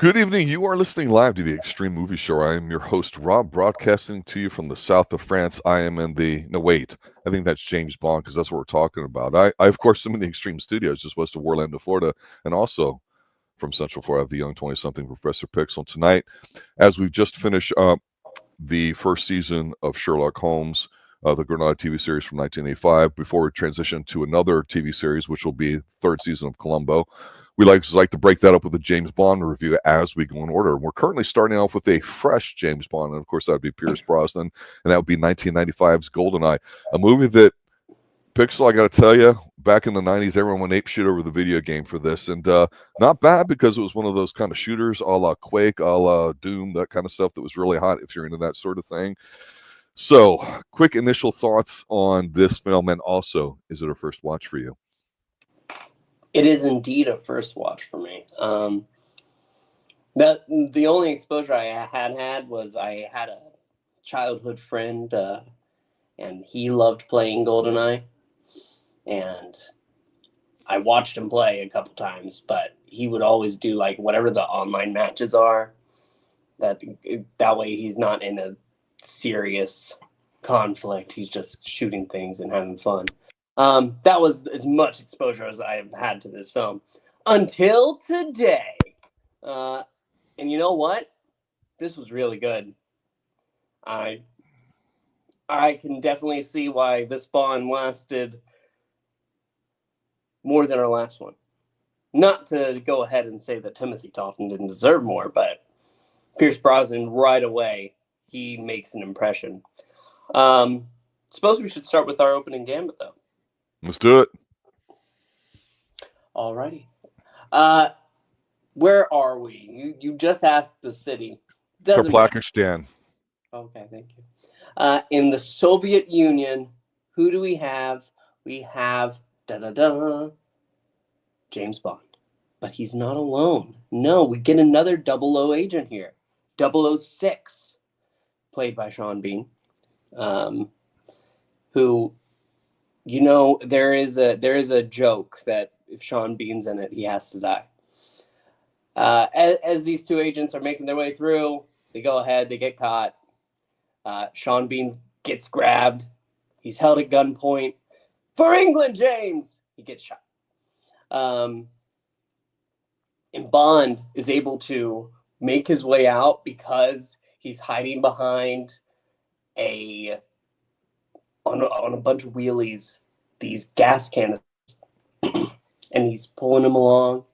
Good evening. You are listening live to the Extreme Movie Show. I am your host, Rob, broadcasting to you from the south of France. I am in the, no, wait, I think that's James Bond because that's what we're talking about. I of course, am in the Extreme Studios, just west of Orlando, Florida, and also from Central Florida, I have the young 20-something Professor Pixel. Tonight, as we've just finished up the first season of Sherlock Holmes, the GoldenEye TV series from 1985, before we transition to another TV series, which will be third season of Columbo. We like to break that up with a James Bond review as we go in order. We're currently starting off with a fresh James Bond, and of course that would be Pierce Brosnan, and that would be 1995's GoldenEye, a movie that, Pixel, I got to tell you, back in the 90s, everyone went apeshit over the video game for this, and not bad because it was one of those kind of shooters a la Quake, a la Doom, that kind of stuff that was really hot if you're into that sort of thing. So, quick initial thoughts on this film, and also, is it a first watch for you? It is indeed a first watch for me. The only exposure I had was I had a childhood friend, and he loved playing GoldenEye, and I watched him play a couple times, but he would always do like whatever the online matches are. That way he's not in a serious conflict. He's just shooting things and having fun. That was as much exposure as I've had to this film until today. And you know what? This was really good. I can definitely see why this Bond lasted more than our last one. Not to go ahead and say that Timothy Dalton didn't deserve more, but Pierce Brosnan right away, he makes an impression. Suppose we should start with our opening gambit, though. Let's do it. Alrighty. Where are we? You just asked the city. Pakistan. Okay, thank you. In the Soviet Union, who do we have? We have James Bond. But he's not alone. No, we get another 00 agent here. 006, played by Sean Bean, who, you know, there is a joke that if Sean Bean's in it, he has to die. As these two agents are making their way through, they go ahead, they get caught. Sean Bean gets grabbed. He's held at gunpoint. For England, James! He gets shot. And Bond is able to make his way out because he's hiding behind on a bunch of wheelies, these gas cannons, and he's pulling them along.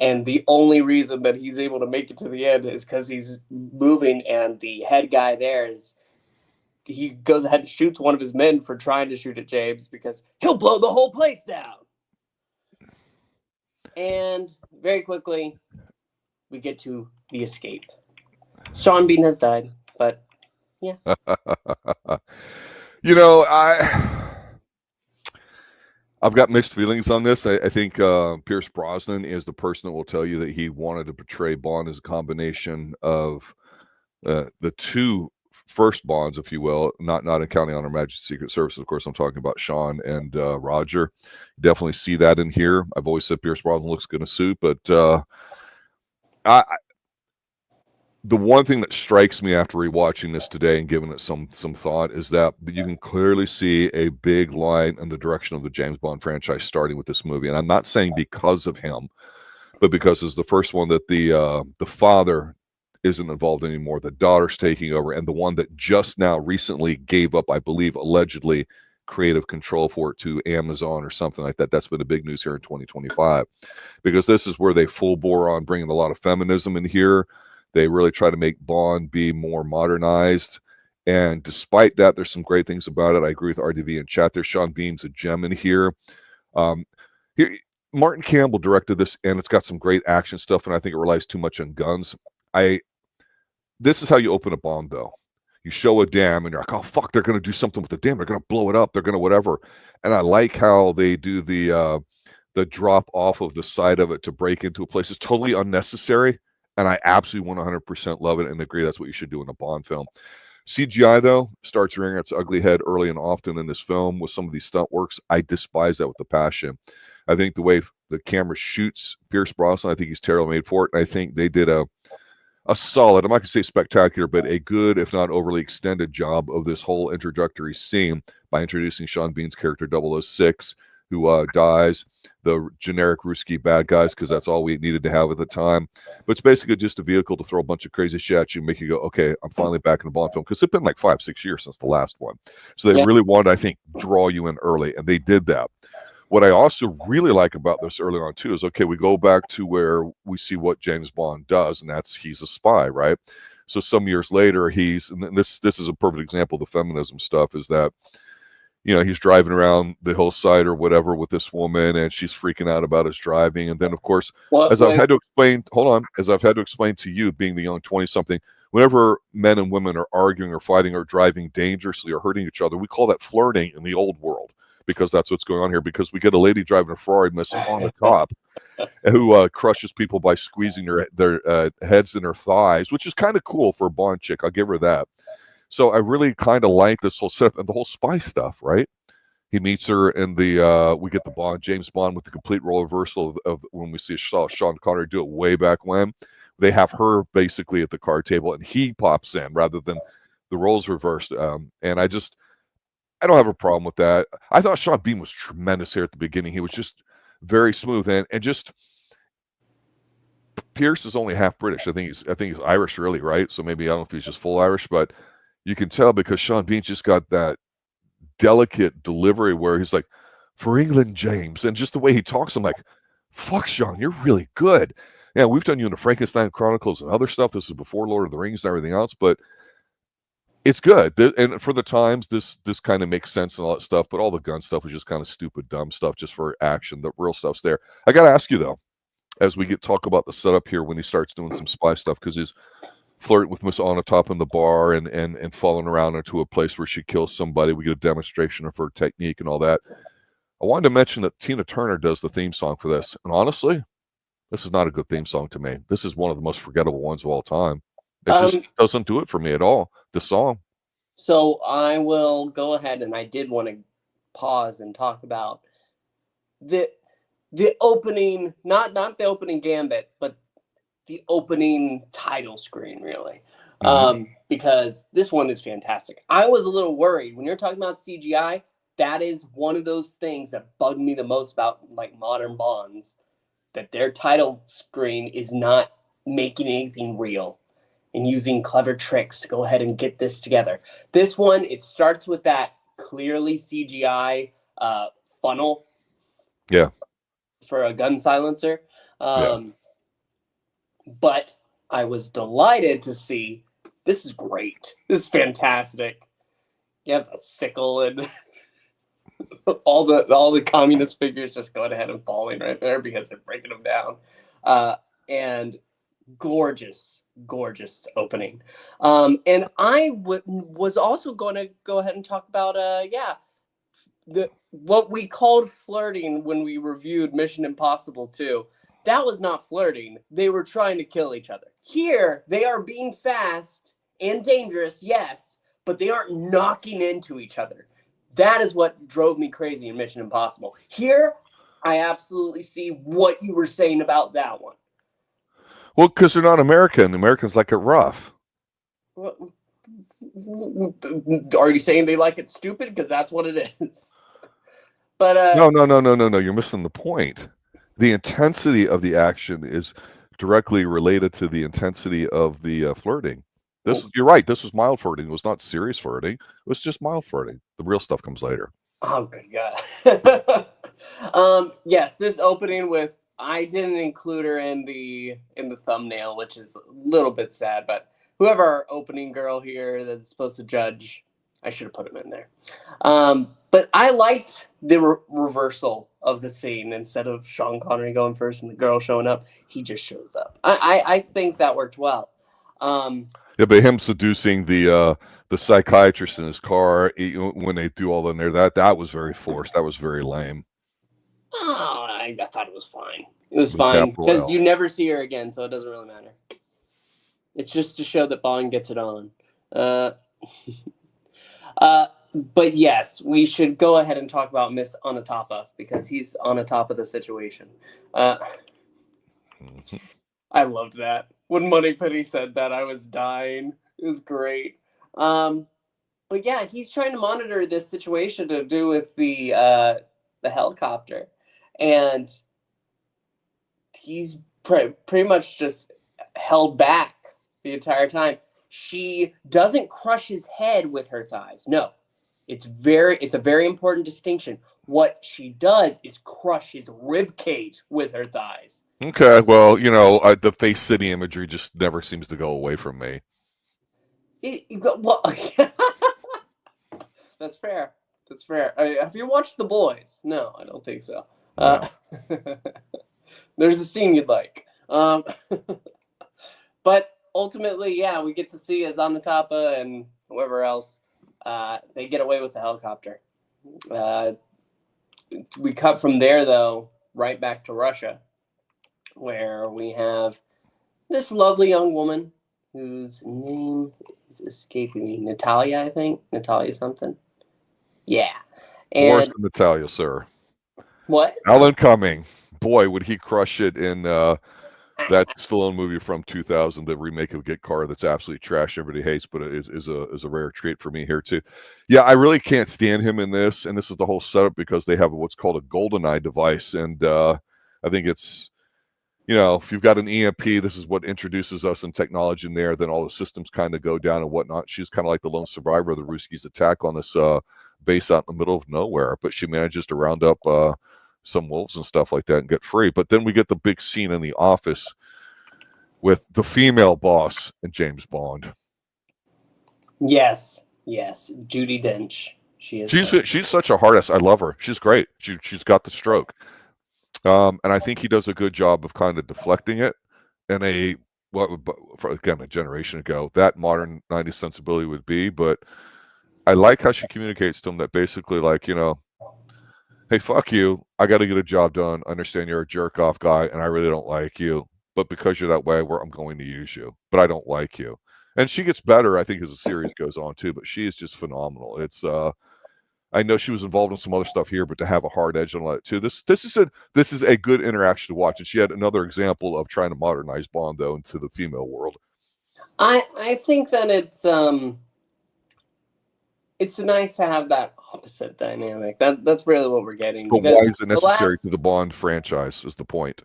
And the only reason that he's able to make it to the end is because he's moving, and the head guy there he goes ahead and shoots one of his men for trying to shoot at James because he'll blow the whole place down. And very quickly, we get to the escape. Sean Bean has died, but yeah. You know, I've got mixed feelings on this. I think Pierce Brosnan is the person that will tell you that he wanted to portray Bond as a combination of the two first Bonds, if you will, not accounting on Her Majesty's Secret Service. Of course, I'm talking about Sean and Roger. Definitely see that in here. I've always said Pierce Brosnan looks good in a suit, but the one thing that strikes me after rewatching this today and giving it some thought is that you can clearly see a big line in the direction of the James Bond franchise starting with this movie. And I'm not saying because of him, but because it's the first one that the father isn't involved anymore. The daughter's taking over, and the one that just now recently gave up, I believe, allegedly creative control for it to Amazon or something like that. That's been the big news here in 2025, because this is where they full bore on bringing a lot of feminism in here. They really try to make Bond be more modernized. And despite that, there's some great things about it. I agree with RDV in chat there. Sean Bean's a gem in here. Martin Campbell directed this, and it's got some great action stuff, and I think it relies too much on guns. This is how you open a Bond, though. You show a dam, and you're like, oh, fuck, they're going to do something with the dam. They're going to blow it up. They're going to whatever. And I like how they do the drop off of the side of it to break into a place. It's totally unnecessary. And I absolutely 100% love it and agree that's what you should do in a Bond film. CGI, though, starts rearing its ugly head early and often in this film with some of these stunt works. I despise that with a passion. I think the way the camera shoots Pierce Brosnan, I think he's tailor-made for it. And I think they did a solid, I'm not going to say spectacular, but a good, if not overly extended job of this whole introductory scene by introducing Sean Bean's character 006, who dies, the generic Ruski bad guys, because that's all we needed to have at the time. But it's basically just a vehicle to throw a bunch of crazy shit at you, make you go, okay, I'm finally back in the Bond film, because it's been like 5-6 years since the last one. So they really wanted, I think, draw you in early, and they did that. What I also really like about this early on, too, is, okay, we go back to where we see what James Bond does, and that's he's a spy, right? So some years later, and this is a perfect example of the feminism stuff, is that, you know, he's driving around the hillside or whatever with this woman, and she's freaking out about his driving. And then, of course, I've had to explain to you, being the young 20-something, whenever men and women are arguing or fighting or driving dangerously or hurting each other, we call that flirting in the old world. Because that's what's going on here. Because we get a lady driving a Ferrari, Miss Onatopp, who crushes people by squeezing their heads in her thighs, which is kind of cool for a Bond chick. I'll give her that. So I really kind of like this whole setup and the whole spy stuff, right? He meets her in we get the James Bond with the complete role reversal of when we see Sean Connery do it way back when. They have her basically at the card table, and he pops in rather than the roles reversed. And I don't have a problem with that. I thought Sean Bean was tremendous here at the beginning. He was just very smooth, and just Pierce is only half British. I think he's Irish, really, right? So maybe I don't know if he's just full Irish, but you can tell because Sean Bean just got that delicate delivery where he's like, "For England, James," and just the way he talks, I'm like, "Fuck, Sean, you're really good." Yeah, we've done you in the Frankenstein Chronicles and other stuff. This is before Lord of the Rings and everything else, but it's good. And for the times, this kind of makes sense and all that stuff, but all the gun stuff was just kind of stupid, dumb stuff just for action. The real stuff's there. I got to ask you, though, as we talk about the setup here when he starts doing some spy stuff, because he's flirting with Miss Onatopp in the bar and falling around into a place where she kills somebody. We get a demonstration of her technique and all that. I wanted to mention that Tina Turner does the theme song for this. And honestly, this is not a good theme song to me. This is one of the most forgettable ones of all time. It just doesn't do it for me at all, the song. So I will go ahead, and I did want to pause and talk about the opening, not the opening gambit, but the opening title screen, really. Because this one is fantastic. I was a little worried when you're talking about CGI. That is one of those things that bugged me the most about like modern Bonds, that their title screen is not making anything real and using clever tricks to go ahead and get this together. This one, it starts with that clearly CGI funnel. Yeah. For a gun silencer. But I was delighted to see, this is great. This is fantastic. You have a sickle and all the communist figures just going ahead and falling right there because they're breaking them down. And gorgeous opening. And I was also going to go ahead and talk about what we called flirting when we reviewed Mission Impossible 2. That was not flirting. They were trying to kill each other. Here, they are being fast and dangerous, yes, but they aren't knocking into each other. That is what drove me crazy in Mission Impossible. Here, I absolutely see what you were saying about that one. Well, because they're not American. The Americans like it rough. Are you saying they like it stupid? Because that's what it is. But No. You're missing the point. The intensity of the action is directly related to the intensity of the flirting. You're right. This was mild flirting. It was not serious flirting. It was just mild flirting. The real stuff comes later. Oh, good God. Yes, this opening with, I didn't include her in the thumbnail, which is a little bit sad, but whoever our opening girl here that's supposed to judge, I should have put him in there. But I liked the reversal of the scene. Instead of Sean Connery going first and the girl showing up, he just shows up. I think that worked well. Yeah, but him seducing the psychiatrist in his car when they do all in there, that was very forced. That was very lame. Oh, I thought it was fine. It was fine because you never see her again, so it doesn't really matter. It's just to show that Bond gets it on. But yes, we should go ahead and talk about Miss Onatopp because he's on top of the situation. I loved that. When Moneypenny said that, I was dying. It was great. But yeah, he's trying to monitor this situation to do with the helicopter, and he's pretty much just held back the entire time. She doesn't crush his head with her thighs. No, it's a very important distinction. What she does is crush his rib cage with her thighs. Okay, well, the Face City imagery just never seems to go away from me. Well, that's fair. That's fair. Have you watched The Boys? No, I don't think so. No. There's a scene you'd like. But ultimately, yeah, we get to see Onatopp and whoever else. They get away with the helicopter. We cut from there, though, right back to Russia, where we have this lovely young woman whose name is escaping me. Natalia, I think. Natalia something. Yeah. Worse And than Natalia, sir. what? Alan Cumming. Boy, would he crush it in that Stallone movie from 2000, the remake of Get Car that's absolutely trash, everybody hates, but it is a rare treat for me here too. Yeah, I really can't stand him in this, and this is the whole setup because they have what's called a GoldenEye device, and I think it's, if you've got an EMP, this is what introduces us in technology in there, then all the systems kind of go down and whatnot. She's kind of like the lone survivor of the Ruskies' attack on this base out in the middle of nowhere, but she manages to round up some wolves and stuff like that and get free. But then we get the big scene in the office with the female boss and James Bond. Yes, Judi Dench. She's such a hard ass. I love her. She's great. She's got the stroke. And I think he does a good job of kind of deflecting it in a generation ago, that modern 90s sensibility would be. But I like how she communicates to him that basically, like, hey, fuck you. I got to get a job done. I understand you're a jerk off guy, and I really don't like you. But because you're that way, I'm going to use you. But I don't like you. And she gets better, I think, as the series goes on too. But she is just phenomenal. It's I know she was involved in some other stuff here, but to have a hard edge on it too. This is a good interaction to watch. And she had another example of trying to modernize Bond though into the female world. I think that it's nice to have that opposite dynamic. That's really what we're getting. But why is it necessary to the Bond franchise? Is the point?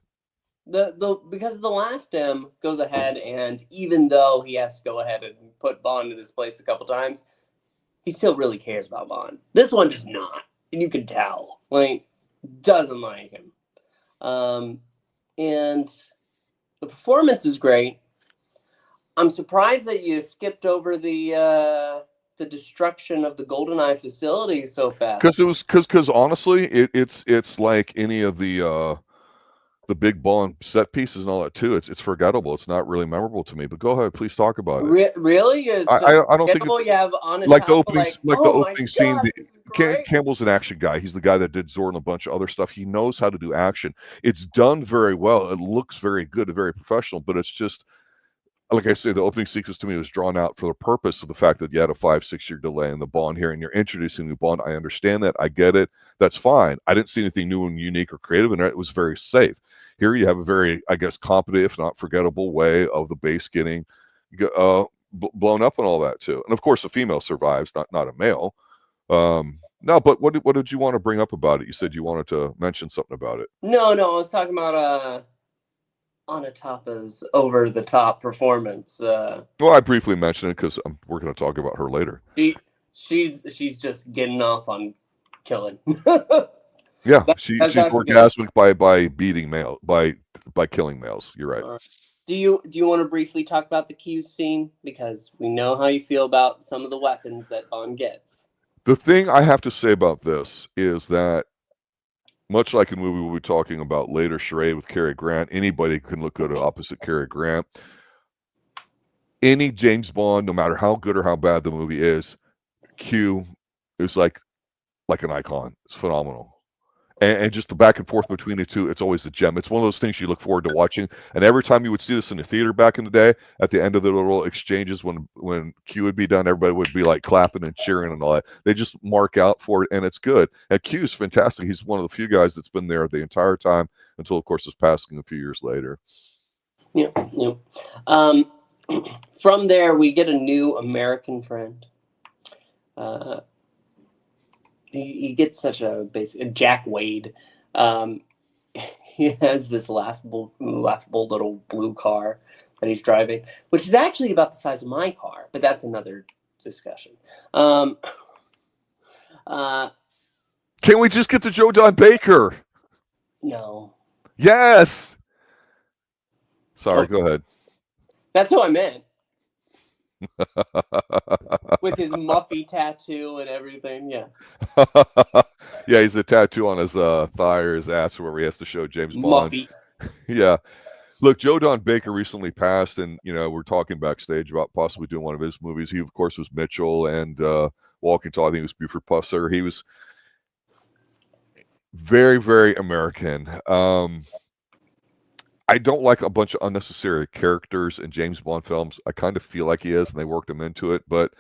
Because the last M goes ahead, and even though he has to go ahead and put Bond in his place a couple times, he still really cares about Bond. This one does not, and you can tell. Like, doesn't like him. And the performance is great. I'm surprised that you skipped over the destruction of the GoldenEye facility so fast. Because honestly, it's like any of the big Bond set pieces and all that too. It's forgettable. It's not really memorable to me. But go ahead, please talk about it. Really? I don't think it's, you have on like the opening the opening God, scene. Campbell's an action guy. He's the guy that did Zorn and a bunch of other stuff. He knows how to do action. It's done very well. It looks very good and very professional. But it's just, like I say, the opening sequence to me was drawn out for the purpose of the fact that you had a 5-6 year delay in the Bond here, and you're introducing new Bond. I understand that. I get it. That's fine. I didn't see anything new and unique or creative in it. It was very safe. Here you have a very, I guess, competent, if not forgettable, way of the base getting blown up and all that too. And of course, the female survives, not a male. No, but what did you want to bring up about it? You said you wanted to mention something about it. No, I was talking about Onatopp's over the top performance. Well, I briefly mentioned it because we're going to talk about her later. She's just getting off on killing. Yeah, she's orgasmic by beating male by killing males. You're right. Do you want to briefly talk about the Q scene, because we know how you feel about some of the weapons that Bond gets? The thing I have to say about this is that, much like a movie we'll be talking about later, Charade with Cary Grant, anybody can look good opposite Cary Grant. Any James Bond, no matter how good or how bad the movie is, Q is like an icon. It's phenomenal. And just the back and forth between the two, it's always a gem. It's one of those things you look forward to watching. And every time you would see this in the theater back in the day, at the end of the little exchanges when Q would be done, everybody would be like clapping and cheering and all that. They just mark out for it, and it's good. And Q's fantastic. He's one of the few guys that's been there the entire time until, of course, his passing a few years later. Yeah. From there, we get a new American friend. He gets such a basic Jack Wade. He has this laughable little blue car that he's driving, which is actually about the size of my car, but that's another discussion. Can't we just get to Joe Don Baker? No. Yes. Sorry, go ahead. That's who I meant. With his Muffy tattoo and everything, yeah. Yeah, he's a tattoo on his thigh or his ass, wherever he has to show James Bond. Muffy. Yeah. Look, Joe Don Baker recently passed, and we're talking backstage about possibly doing one of his movies. He, of course, was Mitchell and Walking Tall. I think he was Buford Pusser. He was very, very American. I don't like a bunch of unnecessary characters in James Bond films. I kind of feel like he is, and they worked him into it. But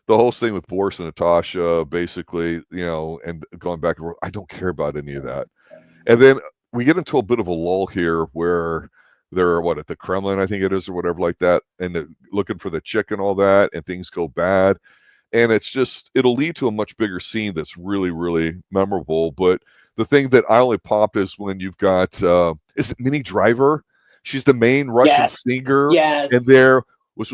the whole thing with Boris and Natasha, basically, and going back and forth, I don't care about any of that. And then we get into a bit of a lull here where they're at the Kremlin, I think it is, or whatever like that, and they're looking for the chick and all that, and things go bad. And it's just, it'll lead to a much bigger scene that's really, really memorable. But the thing that I only popped is when you've got, is it Minnie Driver? She's the main Russian singer. Yes. And there was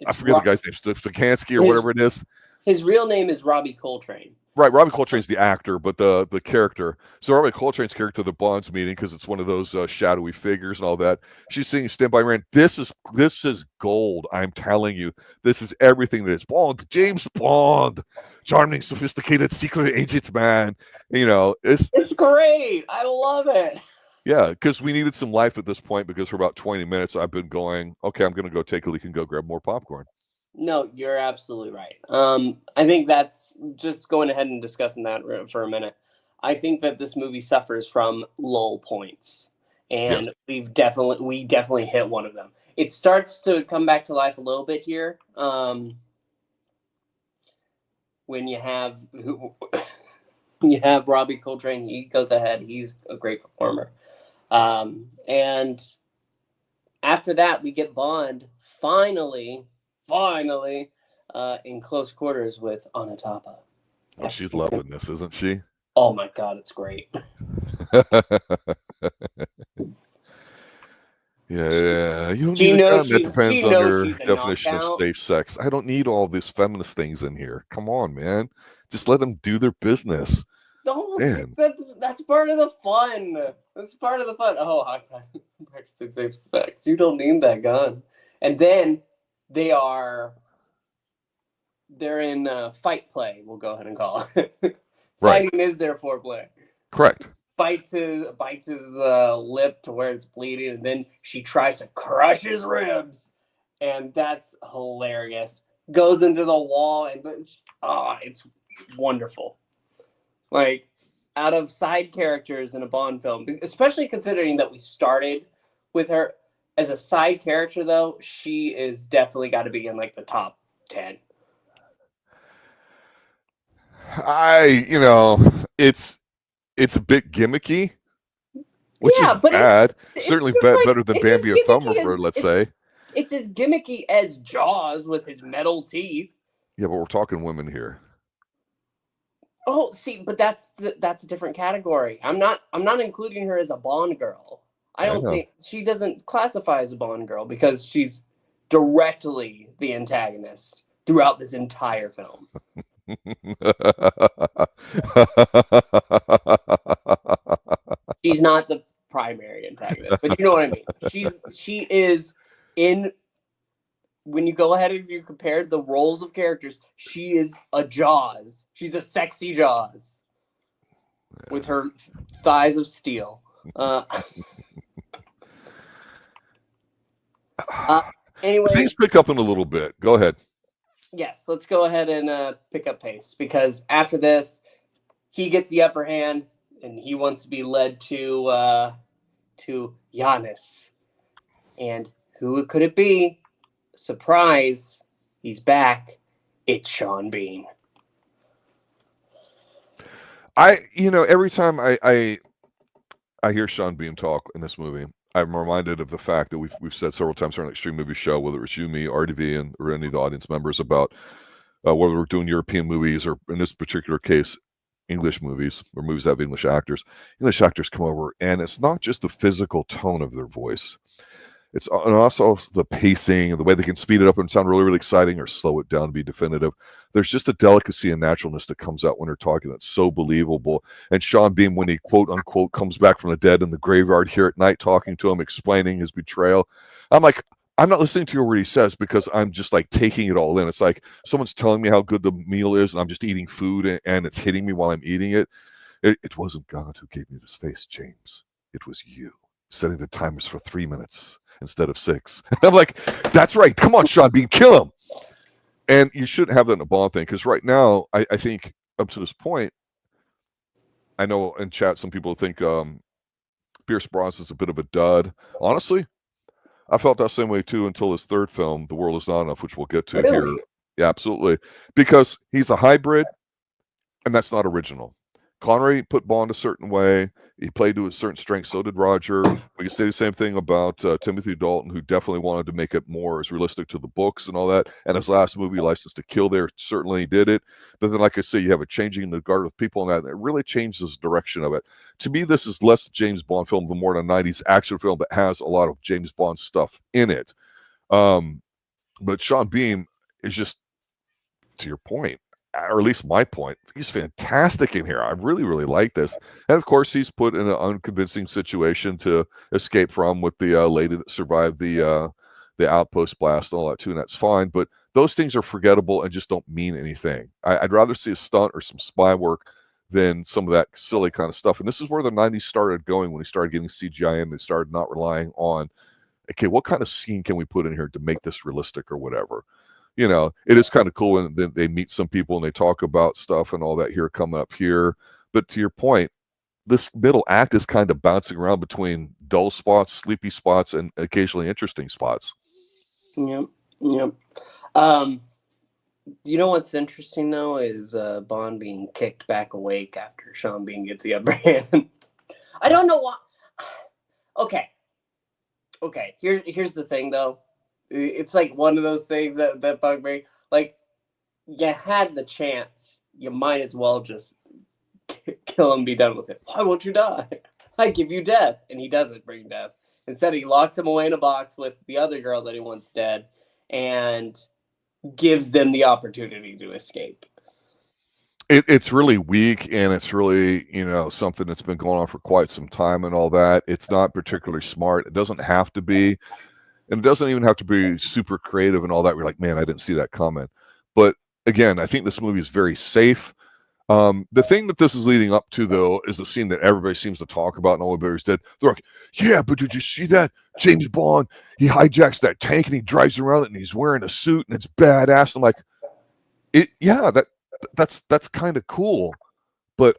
I forget the guy's name, Stakansky or whatever it is. His real name is Robbie Coltrane. Right, Robbie Coltrane's the actor, but the character. So Robbie Coltrane's character, the Bond's meeting, because it's one of those shadowy figures and all that. She's singing "Stand By Rand." This is gold. I'm telling you, this is everything that is Bond, James Bond, charming, sophisticated, secret agent man. It's great. I love it. Yeah, because we needed some life at this point. Because for about 20 minutes, I've been going, okay, I'm going to go take a leak and go grab more popcorn. No, you're absolutely right. I think that's just going ahead and discussing that for a minute. I think that this movie suffers from lull points, and Yes. we definitely hit one of them. It starts to come back to life a little bit here. When you have Robbie Coltrane, he goes ahead. He's a great performer, and after that, we get Bond finally in close quarters with Onatopp. Oh, she's loving this, isn't she? Oh my God, it's great. Yeah, you don't need a gun. That depends on your definition of safe sex. I don't need all these feminist things in here. Come on, man. Just let them do their business. Don't. That's part of the fun. That's part of the fun. Oh, I'm practicing safe sex. You don't need that gun. And then they're in fight play. We'll go ahead and call it. Fighting is their foreplay. Correct. Bites his lip to where it's bleeding, and then she tries to crush his ribs, and that's hilarious. Goes into the wall, and it's wonderful. Like, out of side characters in a Bond film, especially considering that we started with her as a side character, though, she is definitely got to be in like the top 10. It's a bit gimmicky, which is bad. Certainly better than Bambi and Thumper, let's say. It's as gimmicky as Jaws with his metal teeth. Yeah, but we're talking women here. Oh, see, but that's a different category. I'm not including her as a Bond girl. I don't think she doesn't classify as a Bond girl because she's directly the antagonist throughout this entire film. She's not the primary antagonist, but you know what I mean. She is in. When you go ahead and you compare the roles of characters, she is a Jaws. She's a sexy Jaws with her thighs of steel. Anyway, things pick up in a little bit. Go ahead. Yes, let's go ahead and pick up pace, because after this, he gets the upper hand and he wants to be led to Giannis. And who could it be? Surprise, he's back. It's Sean Bean. Every time I hear Sean Bean talk in this movie, I'm reminded of the fact that we've said several times during the Extreme Movie Show, whether it was you, me, RDV, and or any of the audience members, about whether we're doing European movies or, in this particular case, English movies or movies that have English actors. English actors come over, and it's not just the physical tone of their voice. It's and also the pacing and the way they can speed it up and sound really, really exciting, or slow it down to be definitive. There's just a delicacy and naturalness that comes out when they're talking that's so believable. And Sean Bean, when he quote unquote comes back from the dead in the graveyard here at night, talking to him, explaining his betrayal, I'm like, I'm not listening to what he says because I'm just like taking it all in. It's like someone's telling me how good the meal is, and I'm just eating food, and it's hitting me while I'm eating it. It wasn't God who gave me this face, James. It was you, setting the timers for 3 minutes instead of 6. I'm like, that's right. Come on, Sean Bean, kill him. And you shouldn't have that in a Bond thing, because right now, I think up to this point, I know in chat some people think Pierce Brosnan's a bit of a dud. Honestly, I felt that same way too until his third film, The World Is Not Enough, which we'll get to here. Yeah, absolutely. Because he's a hybrid, and that's not original. Connery put Bond a certain way. He played to a certain strength. So did Roger. We can say the same thing about Timothy Dalton, who definitely wanted to make it more as realistic to the books and all that. And his last movie, License to Kill, there certainly did it. But then, like I say, you have a changing in the guard with people and that, and it really changes the direction of it. To me, this is less James Bond film than more than a 90s action film that has a lot of James Bond stuff in it. But Sean Bean is just, to your point, or at least my point, he's fantastic in here. I really, really like this. And of course, he's put in an unconvincing situation to escape from with the lady that survived the outpost blast and all that too, and that's fine. But those things are forgettable and just don't mean anything. I'd rather see a stunt or some spy work than some of that silly kind of stuff. And this is where the 90s started going, when he started getting CGI in. They started not relying on, okay, what kind of scene can we put in here to make this realistic or whatever. You know, it is kind of cool, and then they meet some people and they talk about stuff and all that here coming up here. But to your point, this middle act is kind of bouncing around between dull spots, sleepy spots, and occasionally interesting spots. Yep. You know what's interesting though is Bond being kicked back awake after Sean Bean gets the upper hand. I don't know why. Okay. Here's the thing though. It's like one of those things that bug me. Like, you had the chance. You might as well just kill him, be done with it. Why won't you die? I give you death. And he doesn't bring death. Instead, he locks him away in a box with the other girl that he wants dead and gives them the opportunity to escape. It's really weak, and it's really, something that's been going on for quite some time and all that. It's not particularly smart. It doesn't have to be. And it doesn't even have to be super creative and all that. We're like, man, I didn't see that coming. But again, I think this movie is very safe. The thing that this is leading up to, though, is the scene that everybody seems to talk about, and all everybody's dead. They're like, yeah, but did you see that? James Bond, he hijacks that tank and he drives around it and he's wearing a suit and it's badass. I'm like, that's kind of cool. But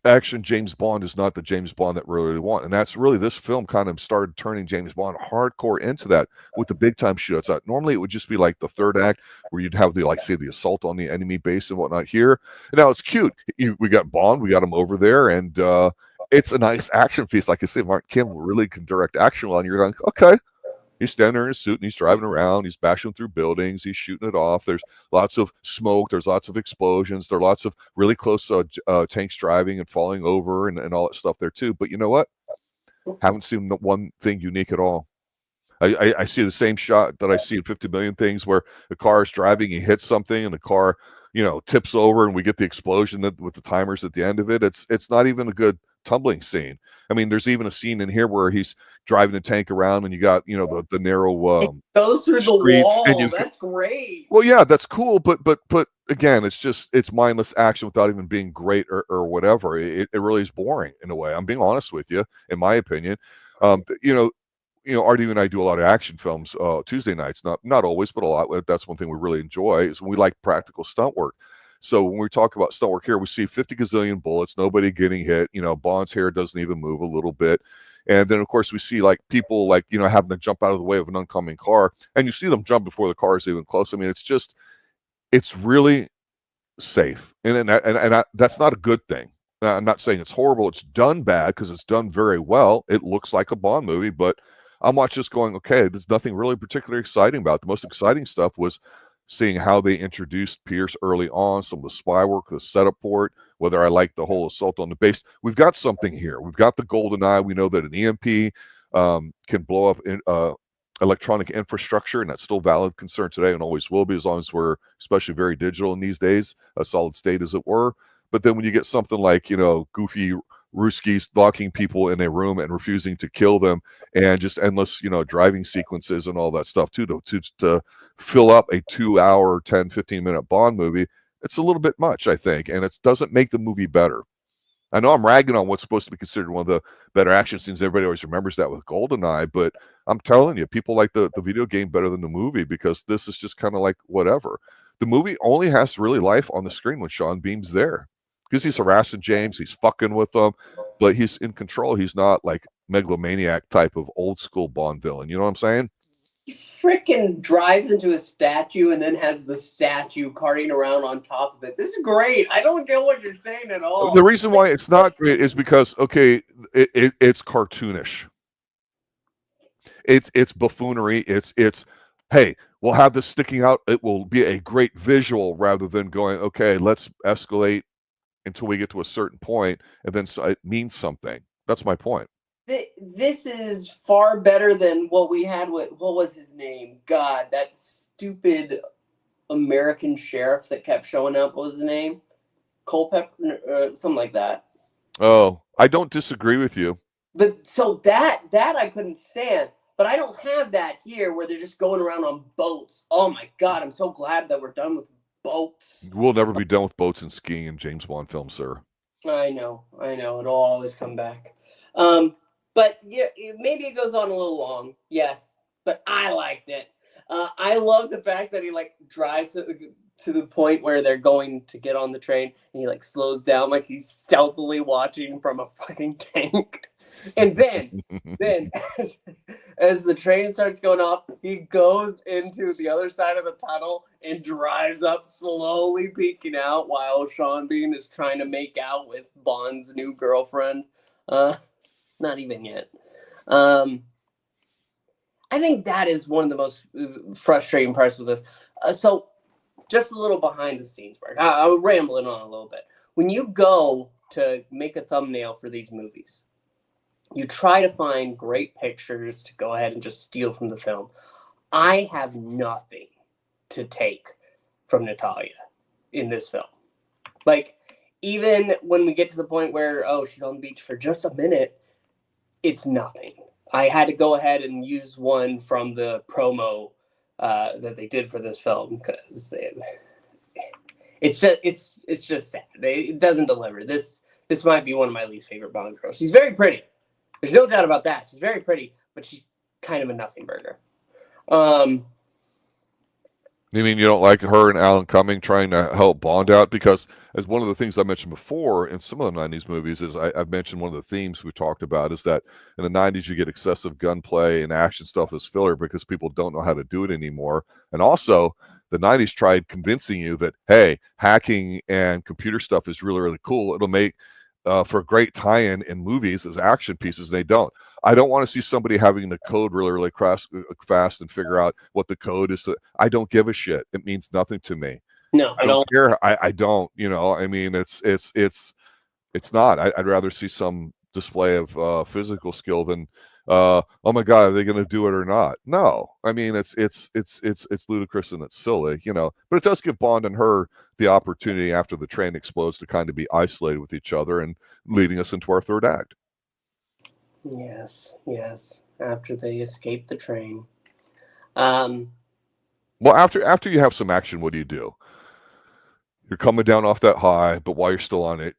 action James Bond is not the James Bond that we really want. And that's really, this film kind of started turning James Bond hardcore into that with the big time shootouts. Normally it would just be like the third act where you'd have the assault on the enemy base and whatnot. Here, now it's cute. We got Bond, we got him over there, and it's a nice action piece. Like I say, Mark Campbell really can direct action well, and you're like, okay. He's standing there in his suit and he's driving around. He's bashing through buildings. He's shooting it off. There's lots of smoke. There's lots of explosions. There are lots of really close tanks driving and falling over and all that stuff there too. But you know what? Haven't seen one thing unique at all. I see the same shot that I see in 50 million things where the car is driving, he hits something and the car, tips over and we get the explosion with the timers at the end of it. It's not even a good tumbling scene. I mean, there's even a scene in here where he's driving a tank around and you got, the narrow it goes through the wall. That's great. Well, yeah, that's cool, but again, it's mindless action without even being great or whatever. It really is boring in a way. I'm being honest with you, in my opinion. Artie and I do a lot of action films Tuesday nights, not always, but a lot. That's one thing we really enjoy, is we like practical stunt work. So when we talk about stunt work here, we see 50 gazillion bullets, nobody getting hit. Bond's hair doesn't even move a little bit. And then, of course, we see people having to jump out of the way of an oncoming car, and you see them jump before the car is even close. I mean, it's really safe, and that's not a good thing. I'm not saying it's horrible. It's done bad because it's done very well. It looks like a Bond movie, but I'm watching this going, okay, there's nothing really particularly exciting about it. The most exciting stuff was seeing how they introduced Pierce early on, some of the spy work, the setup for it, whether I like the whole assault on the base. We've got something here. We've got the GoldenEye. We know that an EMP can blow up electronic infrastructure, and that's still valid concern today and always will be, as long as we're especially very digital in these days, a solid state as it were. But then when you get something like, goofy Ruskies locking people in a room and refusing to kill them, and just endless, driving sequences and all that stuff too, to fill up a 2-hour, 10, 15-minute Bond movie, it's a little bit much, I think, and it doesn't make the movie better. I know I'm ragging on what's supposed to be considered one of the better action scenes. Everybody always remembers that with GoldenEye, but I'm telling you, people like the video game better than the movie, because this is just kind of like whatever. The movie only has really life on the screen when Sean Bean's there, because he's harassing James, he's fucking with them, but he's in control. He's not like megalomaniac type of old school Bond villain. You know what I'm saying? He freaking drives into a statue and then has the statue carting around on top of it. This is great. I don't get what you're saying at all. The reason why it's not great is because, okay, it's cartoonish. It's buffoonery. It's hey, we'll have this sticking out. It will be a great visual rather than going, okay, let's escalate until we get to a certain point, and then it means something. That's my point. This is far better than what we had with, what was his name? God, that stupid American sheriff that kept showing up. What was his name? Culpepper, something like that. Oh, I don't disagree with you. But so that I couldn't stand. But I don't have that here, where they're just going around on boats. Oh my God, I'm so glad that we're done with boats. We'll never be done with boats and skiing in James Bond films, sir. I know. It'll always come back. But yeah, maybe it goes on a little long. Yes, but I liked it. I love the fact that he drives to the point where they're going to get on the train, and he slows down, like he's stealthily watching from a fucking tank. And then as the train starts going up, he goes into the other side of the tunnel and drives up, slowly peeking out, while Sean Bean is trying to make out with Bond's new girlfriend. Not even yet. I think that is one of the most frustrating parts of this. So just a little behind the scenes work. I'm rambling on a little bit. When you go to make a thumbnail for these movies, you try to find great pictures to go ahead and just steal from the film. I have nothing to take from Natalia in this film. Even when we get to the point where, she's on the beach for just a minute, it's nothing. I had to go ahead and use one from the promo that they did for this film, because it's just sad. It doesn't deliver. This might be one of my least favorite Bond girls. She's very pretty. There's no doubt about that. She's very pretty, but she's kind of a nothing burger. You mean you don't like her and Alan Cumming trying to help Bond out? Because as one of the things I mentioned before in some of the 90s movies is I've mentioned one of the themes we talked about is that in the 90s you get excessive gunplay and action stuff as filler because people don't know how to do it anymore. And also the 90s tried convincing you that, hey, hacking and computer stuff is really, really cool. It'll make for a great tie-in in movies as action pieces, and they don't. I don't want to see somebody having to code really, really fast and figure out what the code is. I don't give a shit. It means nothing to me. No, I don't care. I don't. I mean, it's not. I'd rather see some display of physical skill than, oh my God, are they going to do it or not? No. I mean, it's ludicrous and it's silly, But it does give Bond and her the opportunity after the train explodes to kind of be isolated with each other and leading us into our third act. Yes. After they escape the train. Well, after you have some action, what do? You're coming down off that high, but while you're still on it,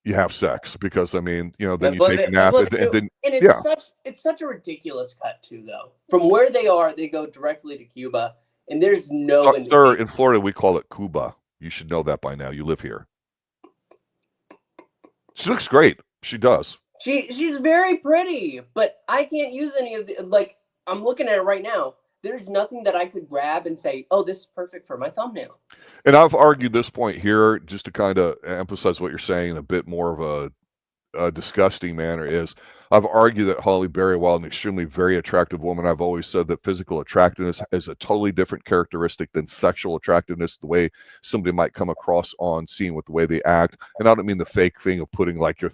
you have sex because then you take a nap and then it's such a ridiculous cut too, though. From where they are, they go directly to Cuba, and there's no. Sir, in Florida we call it Cuba. You should know that by now. You live here. She looks great. She does. She's very pretty, but I can't use any of the I'm looking at it right now. there's nothing that I could grab and say, oh, this is perfect for my thumbnail. And I've argued this point here just to kind of emphasize what you're saying in a bit more of a disgusting manner is I've argued that Halle Berry, while an extremely very attractive woman, I've always said that physical attractiveness is a totally different characteristic than sexual attractiveness, the way somebody might come across on scene with the way they act. And I don't mean the fake thing of putting like your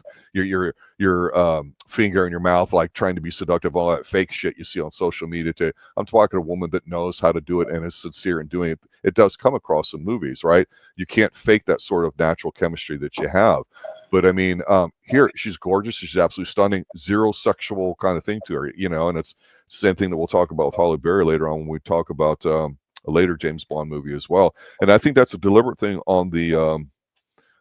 finger in your mouth, like trying to be seductive, all that fake shit you see on social media today. I'm talking a woman that knows how to do it and is sincere in doing it. It does come across in movies, right? You can't fake that sort of natural chemistry that you have. But I mean, here she's gorgeous. She's absolutely stunning. Zero sexual kind of thing to her, you know. And it's the same thing that we'll talk about with Halle Berry later on when we talk about a later James Bond movie as well. And I think that's a deliberate thing on the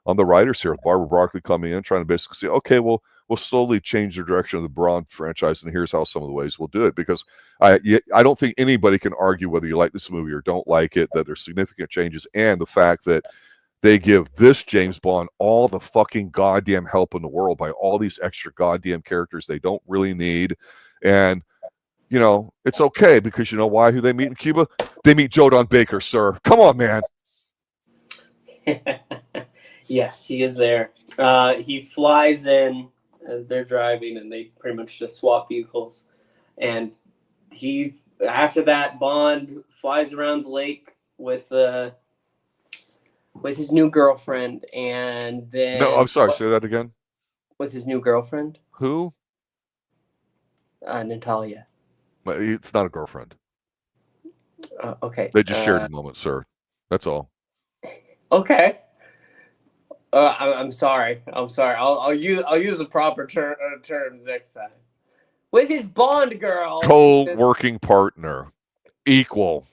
writers here, with Barbara Broccoli coming in, trying to basically say, okay, well, we'll slowly change the direction of the Bond franchise, and here's how some of the ways we'll do it. Because I don't think anybody can argue whether you like this movie or don't like it, that there's significant changes, and the fact that they give this James Bond all the fucking goddamn help in the world by all these extra goddamn characters they don't really need. And, you know, it's okay because you know why? Who they meet in Cuba? They meet Joe Don Baker, sir. Come on, man. Yes, he is there. He flies in as they're driving, and they pretty much just swap vehicles. And after that, Bond flies around the lake with his new girlfriend, and then... No, I'm sorry, say that again. With his new girlfriend. Who? Natalia. It's not a girlfriend. Okay. They just shared a moment, sir. That's all. Okay. I'm sorry. I'll use the proper terms next time. With his Bond girl. Co-working partner. Equal.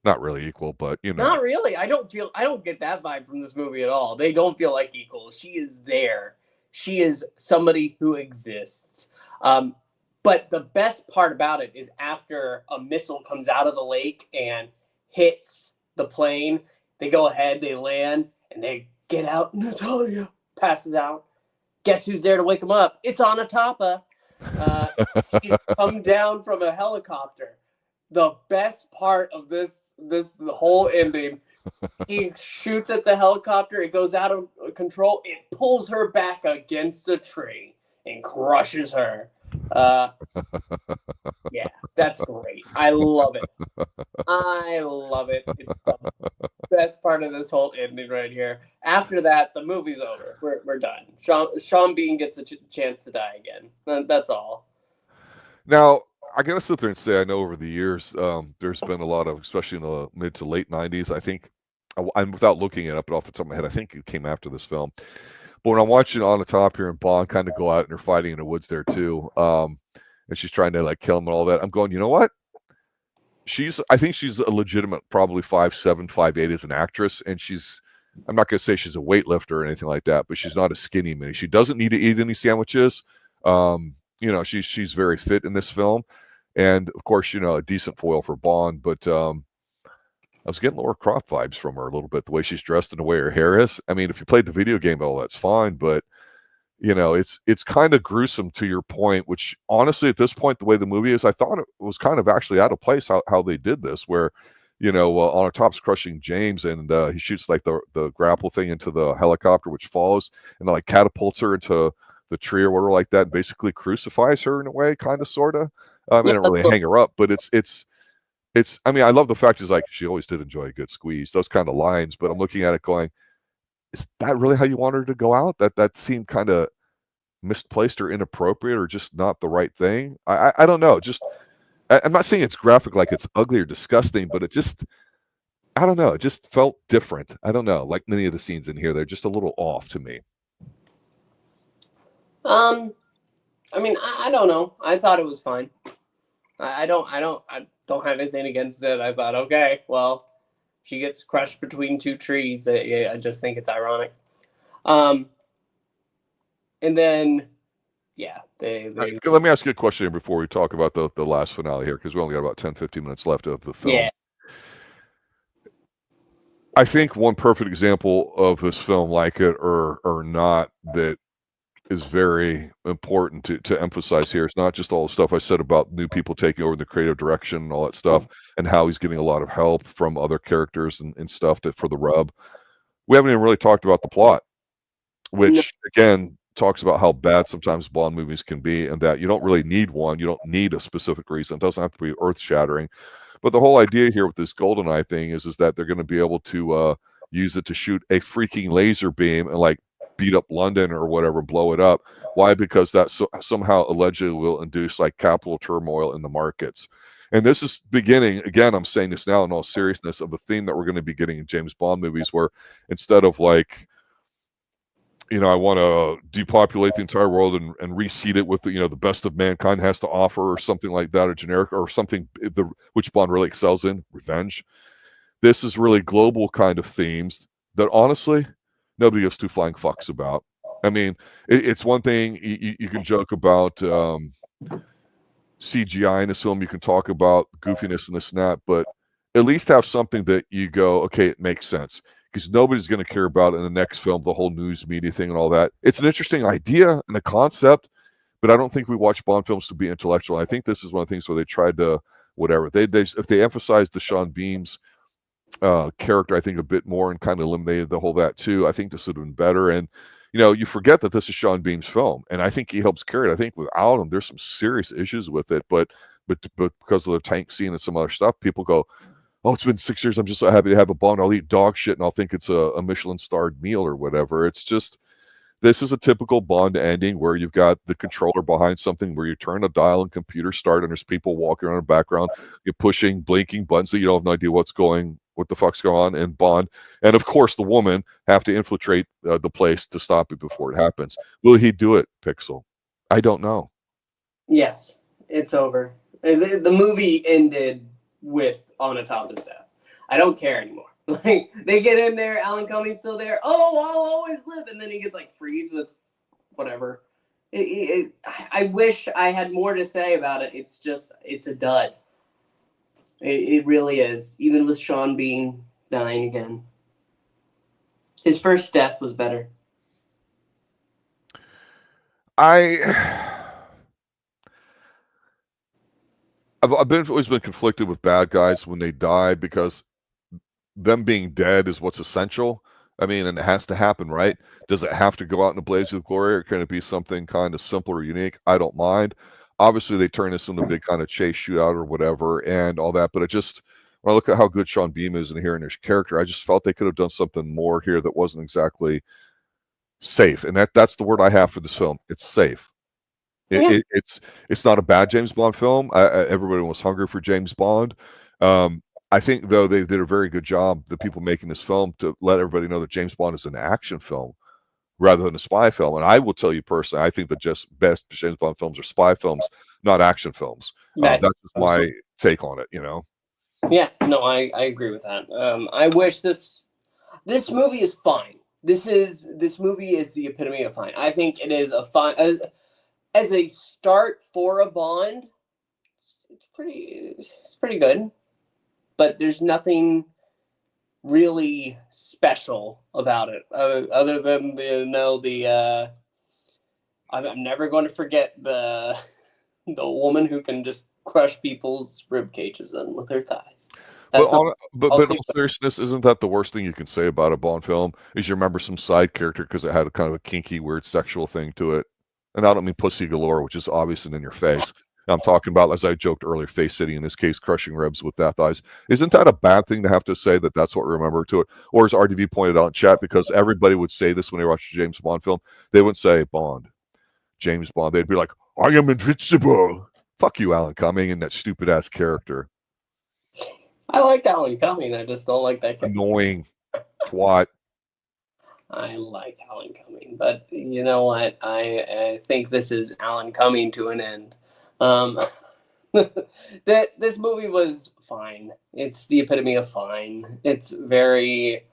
Not really equal, but you know. Not really. I don't get that vibe from this movie at all. They don't feel like equals. She is there. She is somebody who exists. But the best part about it is after a missile comes out of the lake and hits the plane, they go ahead, they land, and they get out. Natalia passes out. Guess who's there to wake him up? It's Onatopp. She's come down from a helicopter. The best part of the whole ending, he shoots at the helicopter. It goes out of control. It pulls her back against a tree and crushes her. Yeah, that's great. I love it. It's the best part of this whole ending right here. After that, the movie's over. We're done. Sean Bean gets a chance to die again. That's all. Now, I gotta sit there and say, I know over the years, there's been a lot of, especially in the mid to late 90s, I think, I'm without looking it up, but off the top of my head, I think it came after this film. But when I'm watching Onatopp here and Bond kind of go out and they're fighting in the woods there too, and she's trying to like kill him and all that, I'm going, you know what? I think she's a legitimate, probably 5'7", 5'8" as an actress, and I'm not gonna say she's a weightlifter or anything like that, but she's not a skinny mini. She doesn't need to eat any sandwiches. You know, she's very fit in this film, and of course, you know, a decent foil for Bond. But I was getting Laura Croft vibes from her a little bit, the way she's dressed and the way her hair is. I mean, if you played the video game, all that's fine, but you know, it's kind of gruesome to your point. Which honestly, at this point, the way the movie is, I thought it was kind of actually out of place how they did this, where you know, Onatopp's crushing James, and he shoots like the grapple thing into the helicopter, which falls and like catapults her into the tree or whatever like that, and basically crucifies her in a way, kind of, sort of. They don't really hang her up, but it's. I mean, I love the fact is like she always did enjoy a good squeeze, those kind of lines. But I'm looking at it going, is that really how you want her to go out? That seemed kind of misplaced or inappropriate or just not the right thing. I don't know. Just I'm not saying it's graphic like it's ugly or disgusting, but it just, I don't know. It just felt different. I don't know. Like many of the scenes in here, they're just a little off to me. I mean, I don't know. I thought it was fine. I don't have anything against it. I thought, okay, well, she gets crushed between two trees. I just think it's ironic. And then, yeah, Right, let me ask you a question here before we talk about the last finale here, because we only got about 10, 15 minutes left of the film. Yeah. I think one perfect example of this film, like it or not, that is very important to emphasize here. It's not just all the stuff I said about new people taking over the creative direction and all that stuff, and how he's getting a lot of help from other characters and stuff for the rub. We haven't even really talked about the plot, which again talks about how bad sometimes Bond movies can be, and that you don't really need one. You don't need a specific reason. It doesn't have to be earth-shattering. But the whole idea here with this GoldenEye thing is that they're going to be able to use it to shoot a freaking laser beam and like beat up London or whatever, blow it up. Why? Because that somehow allegedly will induce like capital turmoil in the markets. And this is beginning, again, I'm saying this now in all seriousness, of a theme that we're going to be getting in James Bond movies, where instead of like, I want to depopulate the entire world and reseed it with the best of mankind has to offer, or something like that, or generic, or something which Bond really excels in, revenge. This is really global kind of themes that honestly nobody gives two flying fucks about. I mean, it's one thing you can joke about CGI in this film, you can talk about goofiness and this and that, but at least have something that you go, okay, it makes sense. Because nobody's going to care about in the next film the whole news media thing and all that. It's an interesting idea and a concept, but I don't think we watch Bond films to be intellectual. I think this is one of the things where they tried to whatever if they emphasized the Sean Beam's character, I think, a bit more, and kind of eliminated the whole that too, I think this would have been better. And you forget that this is Sean Beam's film, and I think he helps carry it. I think without him, there's some serious issues with it, but because of the tank scene and some other stuff, people go, oh, it's been 6 years. I'm just so happy to have a Bond. I'll eat dog shit and I'll think it's a Michelin-starred meal or whatever. It's just, this is a typical Bond ending where you've got the controller behind something where you turn a dial and computer start, and there's people walking around in the background. You're pushing, blinking buttons that you don't have no idea what the fuck's going on. And Bond, and of course the woman, have to infiltrate the place to stop it before it happens. Will he do it, Pixel? I don't know. Yes, it's over. The movie ended with Onatopp's death. I don't care anymore. Like, they get in there, Alan Cumming's still there. Oh, I'll always live, and then he gets like freeze with whatever. I wish I had more to say about it. It's a dud. It really is. Even with Sean Bean dying again, his first death was better. I've always been conflicted with bad guys when they die, because them being dead is what's essential. I mean, and it has to happen, right? Does it have to go out in a blaze of glory, or can it be something kind of simple or unique? I don't mind. Obviously, they turn this into a big kind of chase shootout or whatever and all that, but when I look at how good Sean Beam is in here and his character, I just felt they could have done something more here that wasn't exactly safe. And that's the word I have for this film. It's safe. It's not a bad James Bond film. Everybody was hungry for James Bond. I think, though, they did a very good job, the people making this film, to let everybody know that James Bond is an action film rather than a spy film. And I will tell you personally, I think the best James Bond films are spy films, not action films. That's just my take on it, Yeah, no, I agree with that. I wish this movie is fine. This movie is the epitome of fine. I think it is a fine as a start for a Bond. It's pretty good, but there's nothing really special about it other than I'm never going to forget the woman who can just crush people's rib cages in with her thighs. But in all seriousness, isn't that the worst thing you can say about a Bond film? Is you remember some side character because it had a kind of a kinky, weird sexual thing to it. And I don't mean pussy galore, which is obvious and in your face. I'm talking about, as I joked earlier, face sitting, in this case, crushing ribs with death eyes. Isn't that a bad thing to have to say that's what we remember to it? Or as RDV pointed out in chat, because everybody would say this when they watch a James Bond film, they wouldn't say Bond, James Bond. They'd be like, I am invincible. Fuck you, Alan Cumming, and that stupid ass character. I like Alan Cumming. I just don't like that character. Annoying twat. I like Alan Cumming, but you know what? I think this is Alan Cumming to an end. This movie was fine. It's the epitome of fine. It's okay,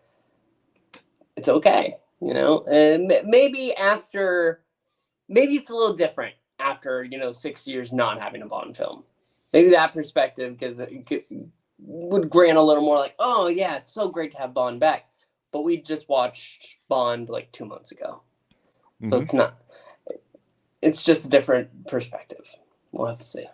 and maybe it's a little different after 6 years not having a Bond film. Maybe that perspective, because it would grant a little more like, oh yeah, it's so great to have Bond back. But we just watched Bond like 2 months ago. So it's not. it's just a different perspective. We'll have to see.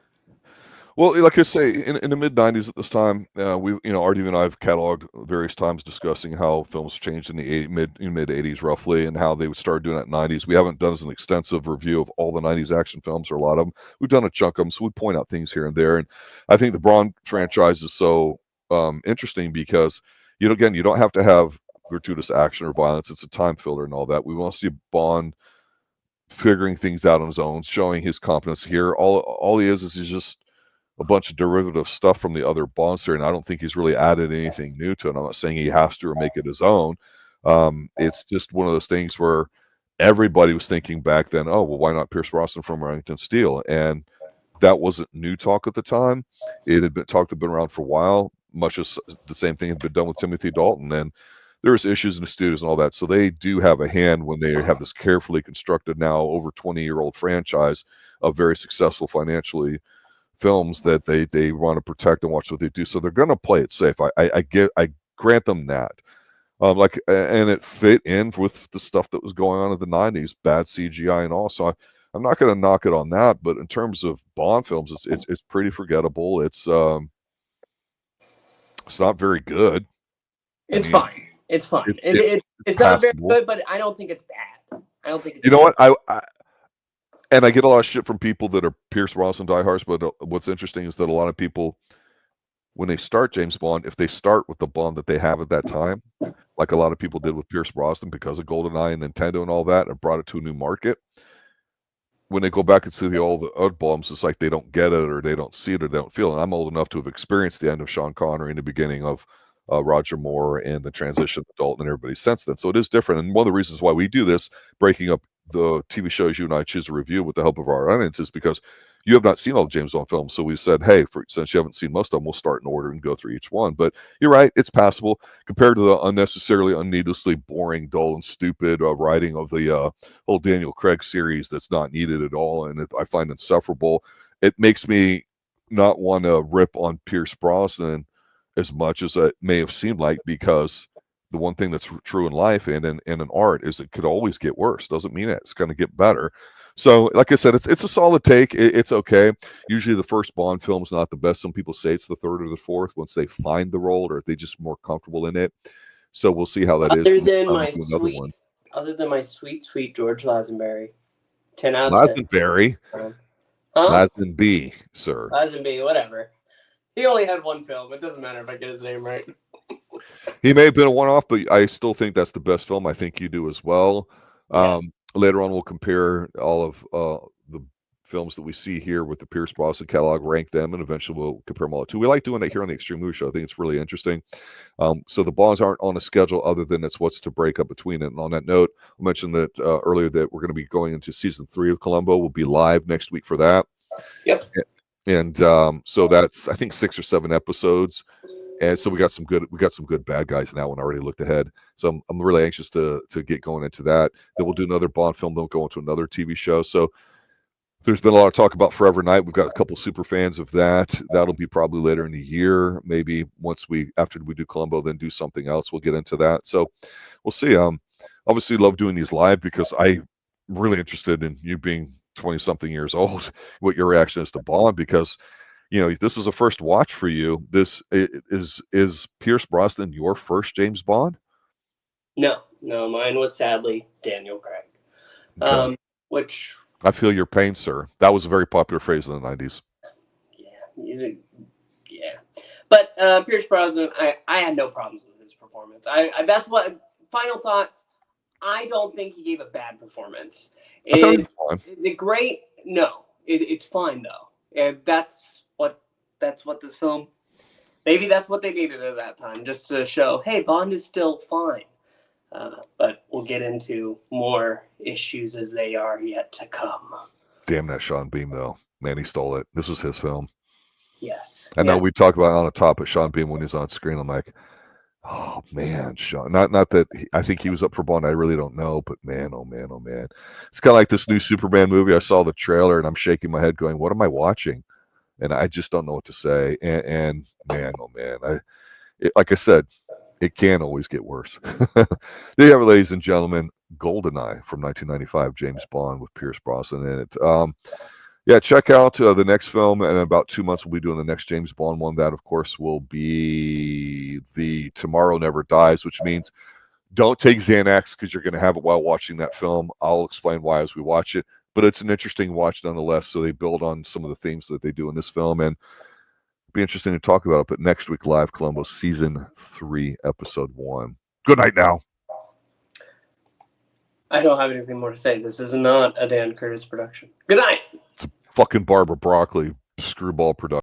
Well, like I say, in the mid '90s at this time, Artie and I have cataloged various times discussing how films changed in the mid '80s roughly, and how they would start doing that in the '90s. We haven't done as an extensive review of all the '90s action films, or a lot of them. We've done a chunk of them, so we point out things here and there. And I think the Bond franchise is so interesting because you don't have to have gratuitous action or violence. It's a time filler and all that. We want to see Bond figuring things out on his own, showing his competence here. All he is he's just a bunch of derivative stuff from the other Bonds here, and I don't think he's really added anything new to it. I'm not saying he has to or make it his own. It's just one of those things where everybody was thinking back then, oh, well, why not Pierce Brosnan from Remington Steele? And that wasn't new talk at the time. It had been around for a while, much as the same thing had been done with Timothy Dalton. And there's issues in the studios and all that. So they do have a hand when they have this carefully constructed, now over 20-year-old franchise of very successful financially films that they want to protect and watch what they do. So they're going to play it safe. I grant them that. And it fit in with the stuff that was going on in the '90s, bad CGI and all. So I'm not going to knock it on that. But in terms of Bond films, it's pretty forgettable. It's not very good. It's fine. It's fine. It's not very good, but I don't think it's bad. I don't think it's. You know what? And I get a lot of shit from people that are Pierce Brosnan diehards, but what's interesting is that a lot of people, when they start James Bond, if they start with the Bond that they have at that time, like a lot of people did with Pierce Brosnan because of GoldenEye and Nintendo and all that, and brought it to a new market, when they go back and see the old Bonds, it's like they don't get it, or they don't see it, or they don't feel it. And I'm old enough to have experienced the end of Sean Connery and the beginning of Roger Moore and the transition to Dalton and everybody since then. So it is different. And one of the reasons why we do this, breaking up the TV shows you and I choose to review with the help of our audience, is because you have not seen all the James Bond films. So we said, hey, since you haven't seen most of them, we'll start in order and go through each one. But you're right, it's passable compared to the unnecessarily, needlessly boring, dull, and stupid writing of the whole Daniel Craig series that's not needed at all, and I find insufferable. It makes me not want to rip on Pierce Brosnan as much as it may have seemed like, because the one thing that's true in life and in art is it could always get worse. Doesn't mean it's going to get better. So, like I said, it's a solid take. It's okay. Usually the first Bond film is not the best. Some people say it's the third or the fourth once they find the role, or if they're just more comfortable in it. So we'll see how that is. Other than my sweet George Lazenby, 10 out of 10. Lazenby, Lazenby, sir. Lazenby, whatever. He only had one film. It doesn't matter if I get his name right. He may have been a one-off, but I still think that's the best film. I think you do as well. Yes. Later on, we'll compare all of the films that we see here with the Pierce Brosnan catalog, rank them, and eventually we'll compare them all too. We like doing that here on the Extreme Movie Show. I think it's really interesting. So the Bonds aren't on a schedule other than it's what's to break up between it. And on that note, I mentioned that earlier that we're going to be going into season 3 of Columbo. We'll be live next week for that. Yep. And so that's, I think, 6 or 7 episodes. And so we got some good bad guys in that one. I already looked ahead. So I'm really anxious to get going into that. Then we'll do another Bond film. Then we'll go into another TV show. So there's been a lot of talk about Forever Night. We've got a couple super fans of that. That'll be probably later in the year. Maybe after we do Columbo, then do something else. We'll get into that. So we'll see. Obviously love doing these live because I'm really interested in you being 20-something years old, what your reaction is to Bond, because this is a first watch for you. This is Pierce Brosnan your first James Bond? No, mine was sadly Daniel Craig. Okay. Which I feel your pain, sir. That was a very popular phrase in the 90s. Yeah. But Pierce Brosnan, I had no problems with his performance. That's what final thoughts. I don't think he gave a bad performance. Is it great? No, it's fine though, and that's what this film. Maybe that's what they needed at that time, just to show, hey, Bond is still fine. But we'll get into more issues as they are yet to come. Damn that Sean Bean, though. Man, he stole it. This was his film. Yes. I know we talk about Onatopp, but Sean Bean, when he's on screen, I'm like, oh, man, Sean. Not that I think he was up for Bond. I really don't know, but man, oh, man, oh, man. It's kind of like this new Superman movie. I saw the trailer, and I'm shaking my head going, what am I watching? And I just don't know what to say. And man, oh, man. Like I said, it can always get worse. There you have it, ladies and gentlemen. GoldenEye from 1995, James Bond with Pierce Brosnan in it. Yeah, check out the next film. In about 2 months, we'll be doing the next James Bond one. That, of course, will be the Tomorrow Never Dies, which means don't take Xanax because you're going to have it while watching that film. I'll explain why as we watch it. But it's an interesting watch nonetheless. So they build on some of the themes that they do in this film. And it'll be interesting to talk about it. But next week, Live Colombo, Season 3, Episode 1. Good night now. I don't have anything more to say. This is not a Dan Curtis production. Good night. It's a fucking Barbara Broccoli screwball production.